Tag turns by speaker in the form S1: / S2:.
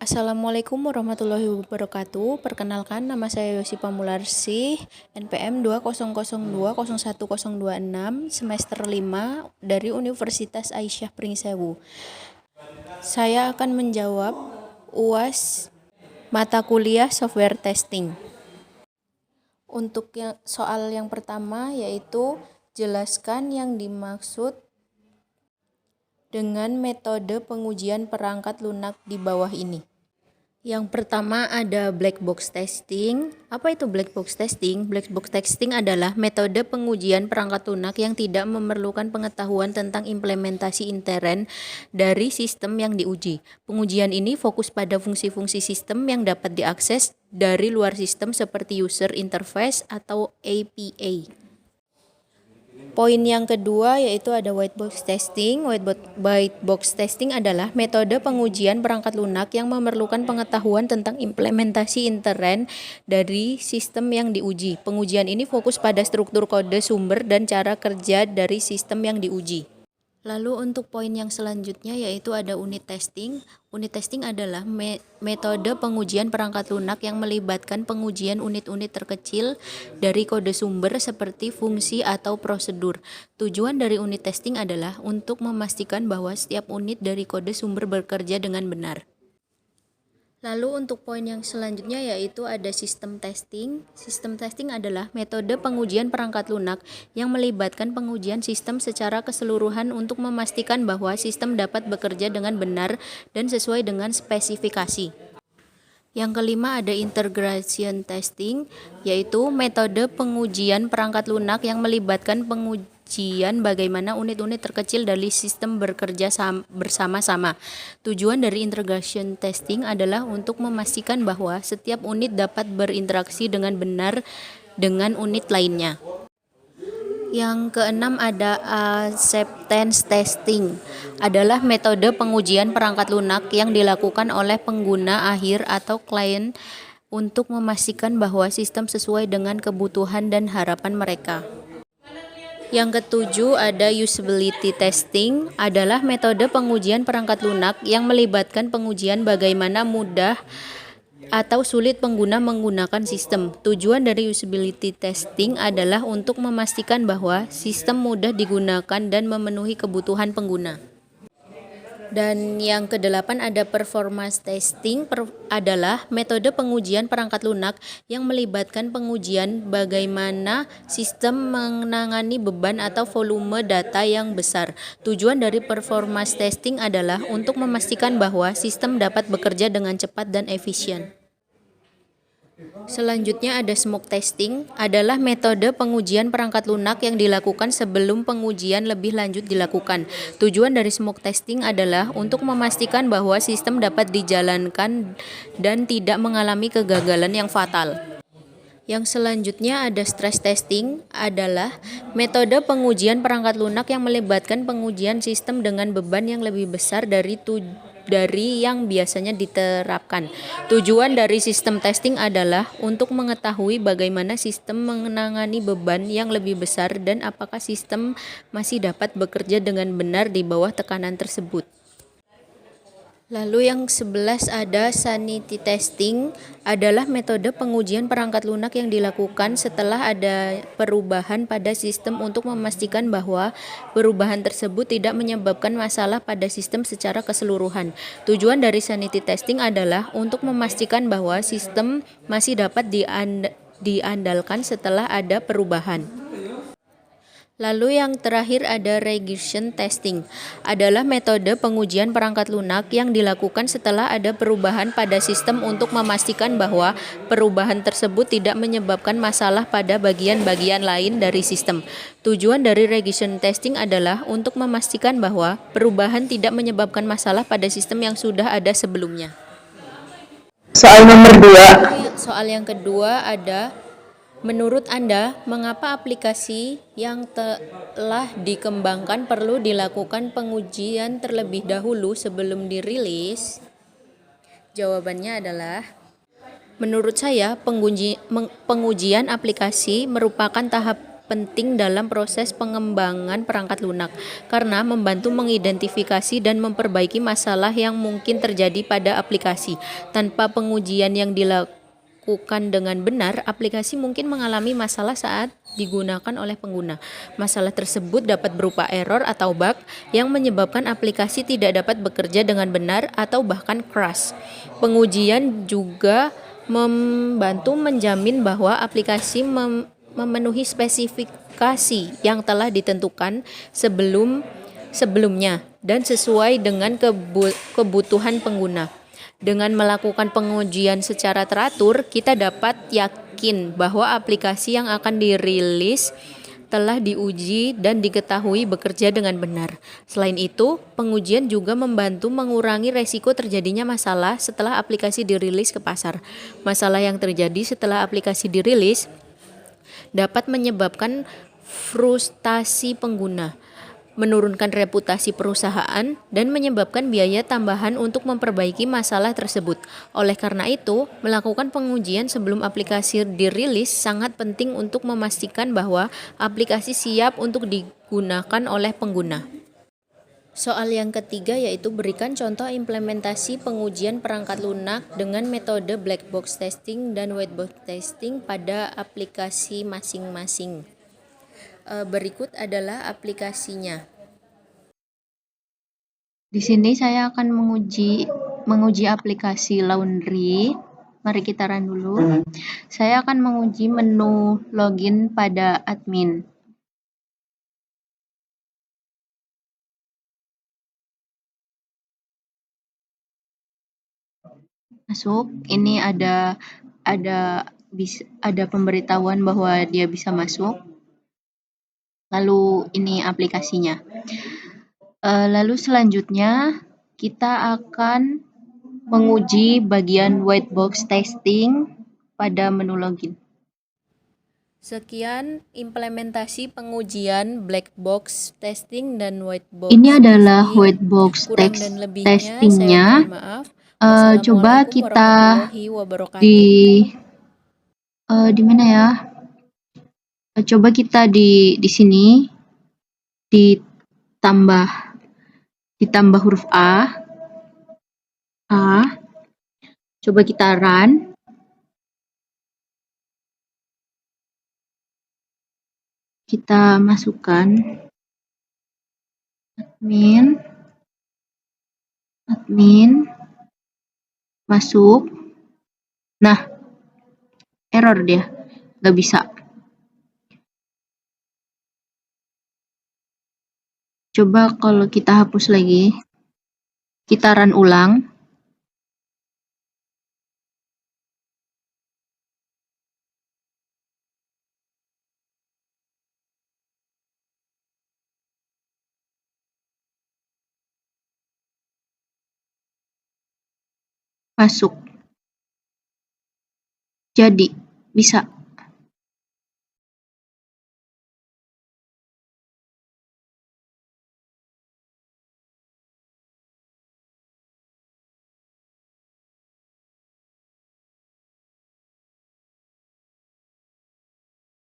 S1: Assalamualaikum warahmatullahi wabarakatuh. Perkenalkan, nama saya Yosi Pamularsih, NPM 200201026, semester 5 dari Universitas Aisyah Pringsewu. Saya akan menjawab UAS mata kuliah software testing. Untuk soal yang pertama yaitu jelaskan yang dimaksud dengan metode pengujian perangkat lunak di bawah ini. Yang pertama ada black box testing. Apa itu black box testing? Black box testing adalah metode pengujian perangkat lunak yang tidak memerlukan pengetahuan tentang implementasi intern dari sistem yang diuji. Pengujian ini fokus pada fungsi-fungsi sistem yang dapat diakses dari luar sistem seperti user interface atau API. Poin yang kedua yaitu ada white box testing. White box testing adalah metode pengujian perangkat lunak yang memerlukan pengetahuan tentang implementasi intern dari sistem yang diuji. Pengujian ini fokus pada struktur kode sumber dan cara kerja dari sistem yang diuji. Lalu untuk poin yang selanjutnya yaitu ada unit testing. Unit testing adalah metode pengujian perangkat lunak yang melibatkan pengujian unit-unit terkecil dari kode sumber seperti fungsi atau prosedur. Tujuan dari unit testing adalah untuk memastikan bahwa setiap unit dari kode sumber bekerja dengan benar. Lalu untuk poin yang selanjutnya yaitu ada sistem testing. Sistem testing adalah metode pengujian perangkat lunak yang melibatkan pengujian sistem secara keseluruhan untuk memastikan bahwa sistem dapat bekerja dengan benar dan sesuai dengan spesifikasi. Yang kelima ada integration testing, yaitu metode pengujian perangkat lunak yang melibatkan pengujian bagaimana unit-unit terkecil dari sistem bekerja bersama-sama. Tujuan dari integration testing adalah untuk memastikan bahwa setiap unit dapat berinteraksi dengan benar dengan unit lainnya. Yang keenam ada acceptance testing, adalah metode pengujian perangkat lunak yang dilakukan oleh pengguna akhir atau klien untuk memastikan bahwa sistem sesuai dengan kebutuhan dan harapan mereka. Yang ketujuh ada usability testing, adalah metode pengujian perangkat lunak yang melibatkan pengujian bagaimana mudah atau sulit pengguna menggunakan sistem. Tujuan dari usability testing adalah untuk memastikan bahwa sistem mudah digunakan dan memenuhi kebutuhan pengguna. Dan yang kedelapan ada performance testing, adalah metode pengujian perangkat lunak yang melibatkan pengujian bagaimana sistem menangani beban atau volume data yang besar. Tujuan dari performance testing adalah untuk memastikan bahwa sistem dapat bekerja dengan cepat dan efisien. Selanjutnya ada smoke testing, adalah metode pengujian perangkat lunak yang dilakukan sebelum pengujian lebih lanjut dilakukan. Tujuan dari smoke testing adalah untuk memastikan bahwa sistem dapat dijalankan dan tidak mengalami kegagalan yang fatal. Yang selanjutnya ada stress testing, adalah metode pengujian perangkat lunak yang melibatkan pengujian sistem dengan beban yang lebih besar dari yang biasanya diterapkan. Tujuan dari sistem testing adalah untuk mengetahui bagaimana sistem menangani beban yang lebih besar dan apakah sistem masih dapat bekerja dengan benar di bawah tekanan tersebut. Lalu yang 11 ada sanity testing, adalah metode pengujian perangkat lunak yang dilakukan setelah ada perubahan pada sistem untuk memastikan bahwa perubahan tersebut tidak menyebabkan masalah pada sistem secara keseluruhan. Tujuan dari sanity testing adalah untuk memastikan bahwa sistem masih dapat diandalkan setelah ada perubahan. Lalu yang terakhir ada regression testing, adalah metode pengujian perangkat lunak yang dilakukan setelah ada perubahan pada sistem untuk memastikan bahwa perubahan tersebut tidak menyebabkan masalah pada bagian-bagian lain dari sistem. Tujuan dari regression testing adalah untuk memastikan bahwa perubahan tidak menyebabkan masalah pada sistem yang sudah ada sebelumnya.
S2: Soal nomor 2.
S1: Soal yang kedua ada, menurut Anda, mengapa aplikasi yang telah dikembangkan perlu dilakukan pengujian terlebih dahulu sebelum dirilis? Jawabannya adalah, menurut saya pengujian aplikasi merupakan tahap penting dalam proses pengembangan perangkat lunak karena membantu mengidentifikasi dan memperbaiki masalah yang mungkin terjadi pada aplikasi. Tanpa pengujian yang dilakukan dengan benar, aplikasi mungkin mengalami masalah saat digunakan oleh pengguna. Masalah tersebut dapat berupa error atau bug yang menyebabkan aplikasi tidak dapat bekerja dengan benar atau bahkan crash. Pengujian juga membantu menjamin bahwa aplikasi memenuhi spesifikasi yang telah ditentukan sebelumnya dan sesuai dengan kebutuhan pengguna. Dengan melakukan pengujian secara teratur, kita dapat yakin bahwa aplikasi yang akan dirilis telah diuji dan diketahui bekerja dengan benar. Selain itu, pengujian juga membantu mengurangi resiko terjadinya masalah setelah aplikasi dirilis ke pasar. Masalah yang terjadi setelah aplikasi dirilis dapat menyebabkan frustasi pengguna, menurunkan reputasi perusahaan, dan menyebabkan biaya tambahan untuk memperbaiki masalah tersebut. Oleh karena itu, melakukan pengujian sebelum aplikasi dirilis sangat penting untuk memastikan bahwa aplikasi siap untuk digunakan oleh pengguna. Soal yang ketiga yaitu berikan contoh implementasi pengujian perangkat lunak dengan metode black box testing dan white box testing pada aplikasi masing-masing. Berikut adalah aplikasinya.
S2: Di sini saya akan menguji aplikasi laundry. Mari kita run dulu. Saya akan menguji menu login pada admin. Masuk, ini ada pemberitahuan bahwa dia bisa masuk. Lalu ini aplikasinya. Lalu selanjutnya kita akan menguji bagian white box testing pada menu login.
S1: Sekian implementasi pengujian black box testing dan white box
S2: Ini adalah
S1: testing.
S2: white box
S1: Kurang dan lebihnya
S2: testingnya.
S1: saya mohon maaf.
S2: Coba
S1: Wassalamualaikum
S2: kita
S1: warahmatullahi wabarakatuh.
S2: di mana ya? Coba kita di sini ditambah huruf A. Coba kita run. Kita masukkan admin masuk. Nah, error dia, nggak bisa. Coba kalau kita hapus lagi, kita run ulang. Masuk. Jadi, bisa.